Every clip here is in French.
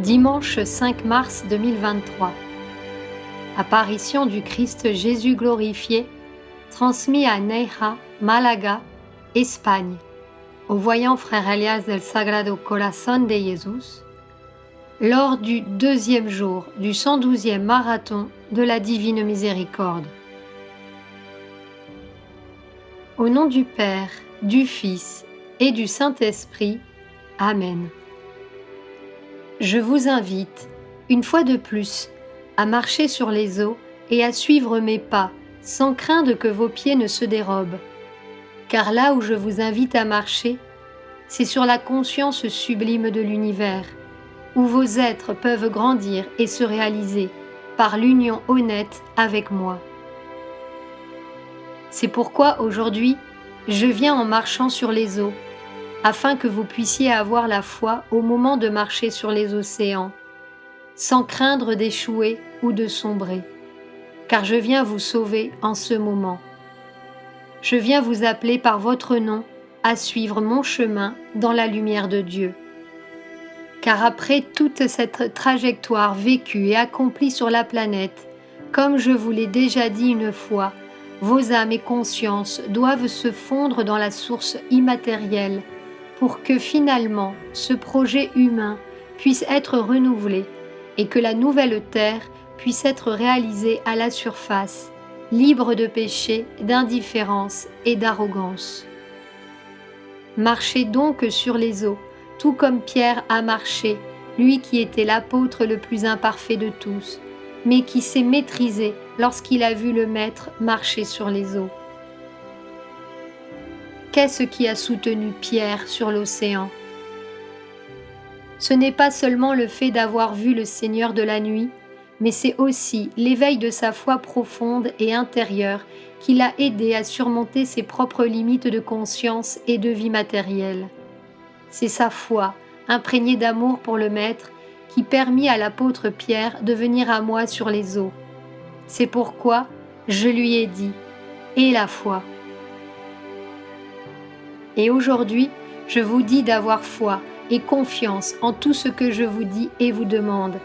Dimanche 5 mars 2023. Apparition du Christ Jésus glorifié, transmis à Neija, Malaga, Espagne, au voyant frère Elias del Sagrado Corazón de Jesús, lors du deuxième jour du 112e marathon de la Divine Miséricorde. Au nom du Père, du Fils et du Saint-Esprit. Amen. Je vous invite, une fois de plus, à marcher sur les eaux et à suivre mes pas, sans craindre que vos pieds ne se dérobent. Car là où je vous invite à marcher, c'est sur la conscience sublime de l'univers, où vos êtres peuvent grandir et se réaliser par l'union honnête avec moi. C'est pourquoi aujourd'hui, je viens en marchant sur les eaux, afin que vous puissiez avoir la foi au moment de marcher sur les océans, sans craindre d'échouer ou de sombrer, car je viens vous sauver en ce moment. Je viens vous appeler par votre nom à suivre mon chemin dans la lumière de Dieu. Car après toute cette trajectoire vécue et accomplie sur la planète, comme je vous l'ai déjà dit une fois, vos âmes et consciences doivent se fondre dans la source immatérielle pour que finalement ce projet humain puisse être renouvelé et que la nouvelle terre puisse être réalisée à la surface, libre de péché, d'indifférence et d'arrogance. Marchez donc sur les eaux, tout comme Pierre a marché, lui qui était l'apôtre le plus imparfait de tous, mais qui s'est maîtrisé lorsqu'il a vu le Maître marcher sur les eaux. Qu'est-ce qui a soutenu Pierre sur l'océan? Ce n'est pas seulement le fait d'avoir vu le Seigneur de la nuit, mais c'est aussi l'éveil de sa foi profonde et intérieure qui l'a aidé à surmonter ses propres limites de conscience et de vie matérielle. C'est sa foi, imprégnée d'amour pour le Maître, qui permit à l'apôtre Pierre de venir à moi sur les eaux. C'est pourquoi je lui ai dit « Et la foi ». Et aujourd'hui, je vous dis d'avoir foi et confiance en tout ce que je vous dis et vous demande,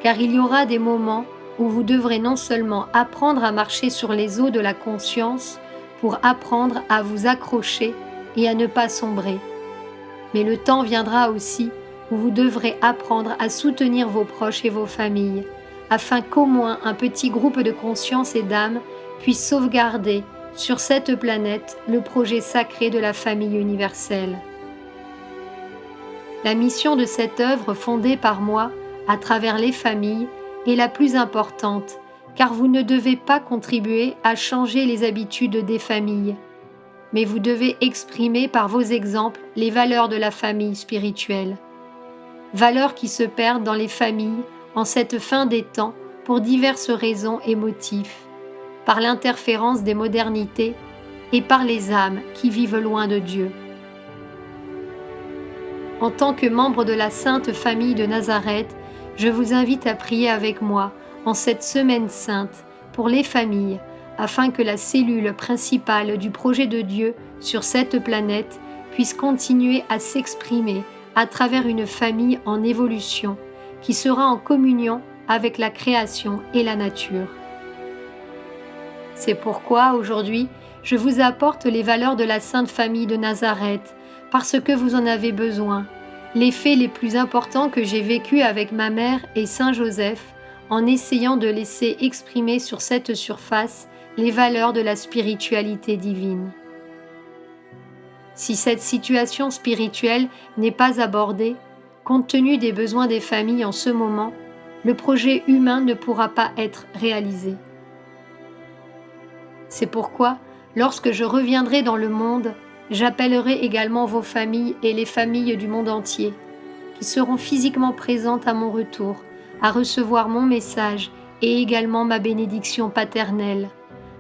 car il y aura des moments où vous devrez non seulement apprendre à marcher sur les eaux de la conscience pour apprendre à vous accrocher et à ne pas sombrer, mais le temps viendra aussi où vous devrez apprendre à soutenir vos proches et vos familles, afin qu'au moins un petit groupe de conscience et d'âme puisse sauvegarder sur cette planète le projet sacré de la famille universelle. La mission de cette œuvre fondée par moi à travers les familles est la plus importante, car vous ne devez pas contribuer à changer les habitudes des familles, mais vous devez exprimer par vos exemples les valeurs de la famille spirituelle. Valeurs qui se perdent dans les familles en cette fin des temps pour diverses raisons et motifs, par l'interférence des modernités et par les âmes qui vivent loin de Dieu. En tant que membre de la Sainte Famille de Nazareth, je vous invite à prier avec moi en cette semaine sainte pour les familles, afin que la cellule principale du projet de Dieu sur cette planète puisse continuer à s'exprimer à travers une famille en évolution qui sera en communion avec la création et la nature. C'est pourquoi aujourd'hui, je vous apporte les valeurs de la Sainte Famille de Nazareth, parce que vous en avez besoin, les faits les plus importants que j'ai vécus avec ma mère et Saint Joseph, en essayant de laisser exprimer sur cette surface les valeurs de la spiritualité divine. Si cette situation spirituelle n'est pas abordée, compte tenu des besoins des familles en ce moment, le projet humain ne pourra pas être réalisé. C'est pourquoi, lorsque je reviendrai dans le monde, j'appellerai également vos familles et les familles du monde entier, qui seront physiquement présentes à mon retour, à recevoir mon message et également ma bénédiction paternelle,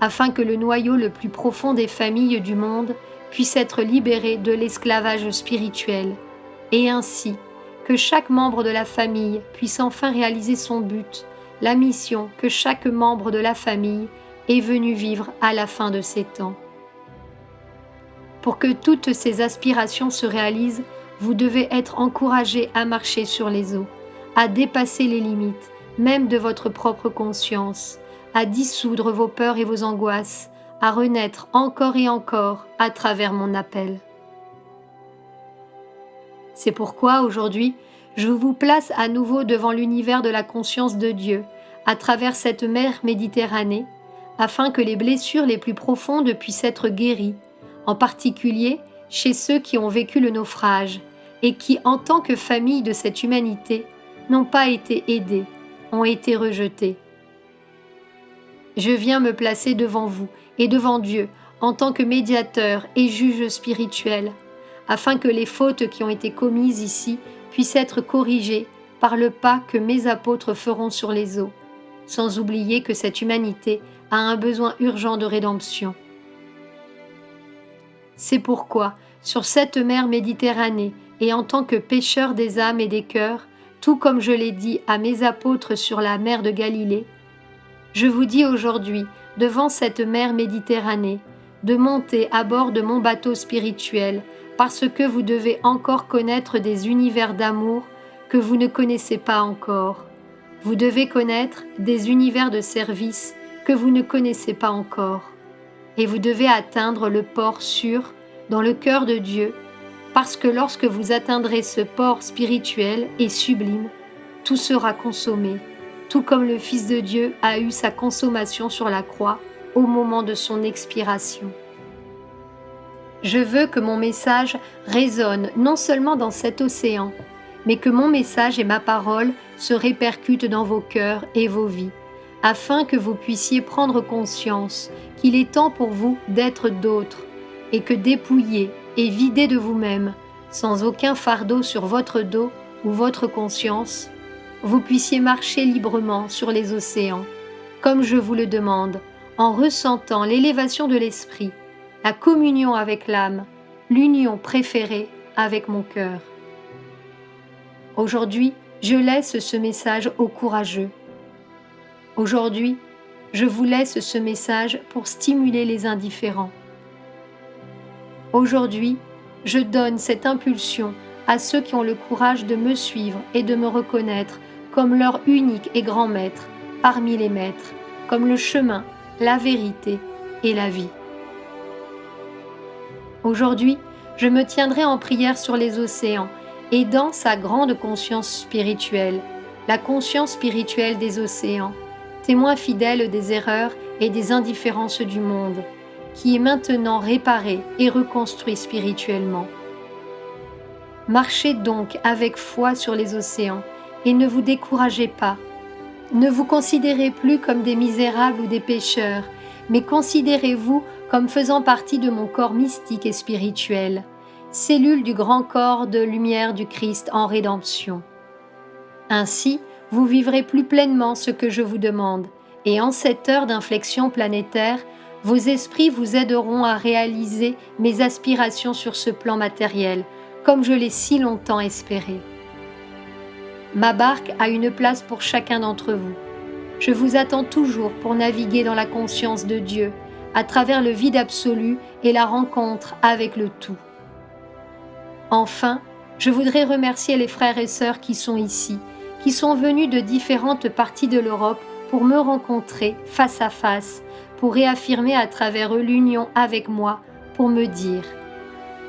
afin que le noyau le plus profond des familles du monde puisse être libéré de l'esclavage spirituel, et ainsi que chaque membre de la famille puisse enfin réaliser son but, la mission que chaque membre de la famille est venu vivre à la fin de ces temps. Pour que toutes ces aspirations se réalisent, vous devez être encouragés à marcher sur les eaux, à dépasser les limites, même de votre propre conscience, à dissoudre vos peurs et vos angoisses, à renaître encore et encore à travers mon appel. C'est pourquoi aujourd'hui, je vous place à nouveau devant l'univers de la conscience de Dieu, à travers cette mer Méditerranée, afin que les blessures les plus profondes puissent être guéries, en particulier chez ceux qui ont vécu le naufrage et qui, en tant que famille de cette humanité, n'ont pas été aidés, ont été rejetés. Je viens me placer devant vous et devant Dieu en tant que médiateur et juge spirituel, afin que les fautes qui ont été commises ici puissent être corrigées par le pas que mes apôtres feront sur les eaux, sans oublier que cette humanité a un besoin urgent de rédemption. C'est pourquoi, sur cette mer Méditerranée et en tant que pêcheur des âmes et des cœurs, tout comme je l'ai dit à mes apôtres sur la mer de Galilée, je vous dis aujourd'hui, devant cette mer Méditerranée, de monter à bord de mon bateau spirituel, parce que vous devez encore connaître des univers d'amour que vous ne connaissez pas encore. Vous devez connaître des univers de service que vous ne connaissez pas encore. Et vous devez atteindre le port sûr dans le cœur de Dieu, parce que lorsque vous atteindrez ce port spirituel et sublime, tout sera consommé, tout comme le Fils de Dieu a eu sa consommation sur la croix au moment de son expiration. Je veux que mon message résonne non seulement dans cet océan, mais que mon message et ma parole se répercutent dans vos cœurs et vos vies, afin que vous puissiez prendre conscience qu'il est temps pour vous d'être d'autres, et que dépouillés et vidés de vous-même, sans aucun fardeau sur votre dos ou votre conscience, vous puissiez marcher librement sur les océans, comme je vous le demande, en ressentant l'élévation de l'esprit, la communion avec l'âme, l'union préférée avec mon cœur. Aujourd'hui, je laisse ce message aux courageux. Aujourd'hui, je vous laisse ce message pour stimuler les indifférents. Aujourd'hui, je donne cette impulsion à ceux qui ont le courage de me suivre et de me reconnaître comme leur unique et grand maître parmi les maîtres, comme le chemin, la vérité et la vie. Aujourd'hui, je me tiendrai en prière sur les océans et dans sa grande conscience spirituelle, la conscience spirituelle des océans, témoin fidèle des erreurs et des indifférences du monde, qui est maintenant réparé et reconstruit spirituellement. Marchez donc avec foi sur les océans et ne vous découragez pas. Ne vous considérez plus comme des misérables ou des pécheurs, mais considérez-vous comme faisant partie de mon corps mystique et spirituel, cellule du grand corps de lumière du Christ en rédemption. Ainsi, vous vivrez plus pleinement ce que je vous demande, et en cette heure d'inflexion planétaire, vos esprits vous aideront à réaliser mes aspirations sur ce plan matériel, comme je l'ai si longtemps espéré. Ma barque a une place pour chacun d'entre vous. Je vous attends toujours pour naviguer dans la conscience de Dieu, à travers le vide absolu et la rencontre avec le tout. Enfin, je voudrais remercier les frères et sœurs qui sont ici, qui sont venus de différentes parties de l'Europe pour me rencontrer face à face, pour réaffirmer à travers eux l'union avec moi, pour me dire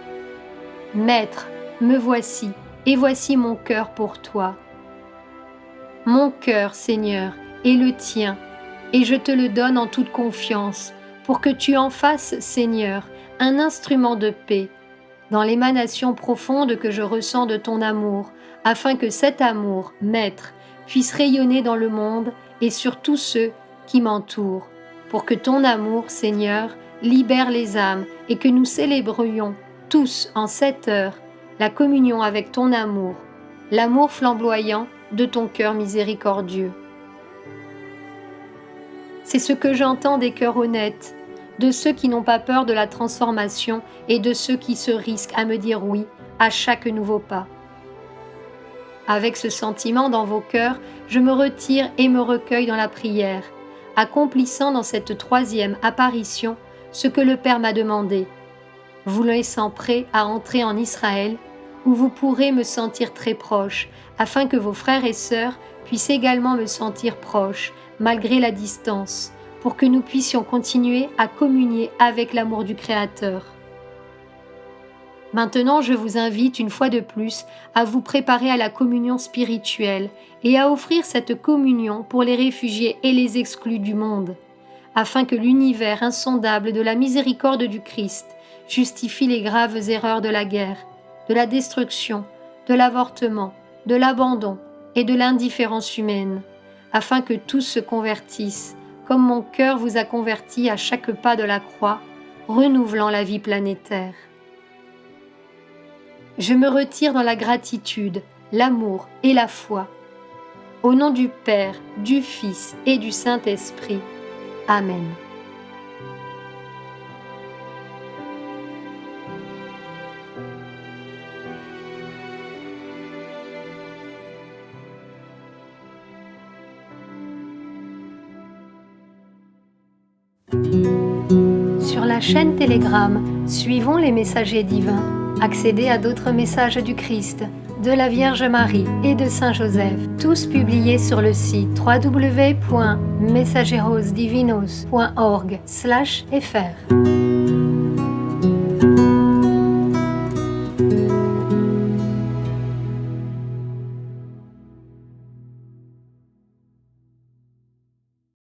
« Maître, me voici, et voici mon cœur pour toi. Mon cœur, Seigneur, est le tien, et je te le donne en toute confiance, pour que tu en fasses, Seigneur, un instrument de paix, dans l'émanation profonde que je ressens de ton amour, afin que cet amour, Maître, puisse rayonner dans le monde et sur tous ceux qui m'entourent, pour que ton amour, Seigneur, libère les âmes et que nous célébrions tous en cette heure la communion avec ton amour, l'amour flamboyant de ton cœur miséricordieux. C'est ce que j'entends des cœurs honnêtes, de ceux qui n'ont pas peur de la transformation et de ceux qui se risquent à me dire oui à chaque nouveau pas. Avec ce sentiment dans vos cœurs, je me retire et me recueille dans la prière, accomplissant dans cette troisième apparition ce que le Père m'a demandé, vous laissant prêt à entrer en Israël, où vous pourrez me sentir très proche, afin que vos frères et sœurs puissent également me sentir proche, malgré la distance, pour que nous puissions continuer à communier avec l'amour du Créateur. Maintenant, je vous invite une fois de plus à vous préparer à la communion spirituelle et à offrir cette communion pour les réfugiés et les exclus du monde, afin que l'univers insondable de la miséricorde du Christ justifie les graves erreurs de la guerre, de la destruction, de l'avortement, de l'abandon et de l'indifférence humaine, afin que tous se convertissent, comme mon cœur vous a converti à chaque pas de la croix, renouvelant la vie planétaire. Je me retire dans la gratitude, l'amour et la foi. Au nom du Père, du Fils et du Saint-Esprit. Amen. Sur la chaîne Telegram, suivons les messagers divins. Accédez à d'autres messages du Christ, de la Vierge Marie et de Saint Joseph, tous publiés sur le site www.mensajerosdivinos.org/fr.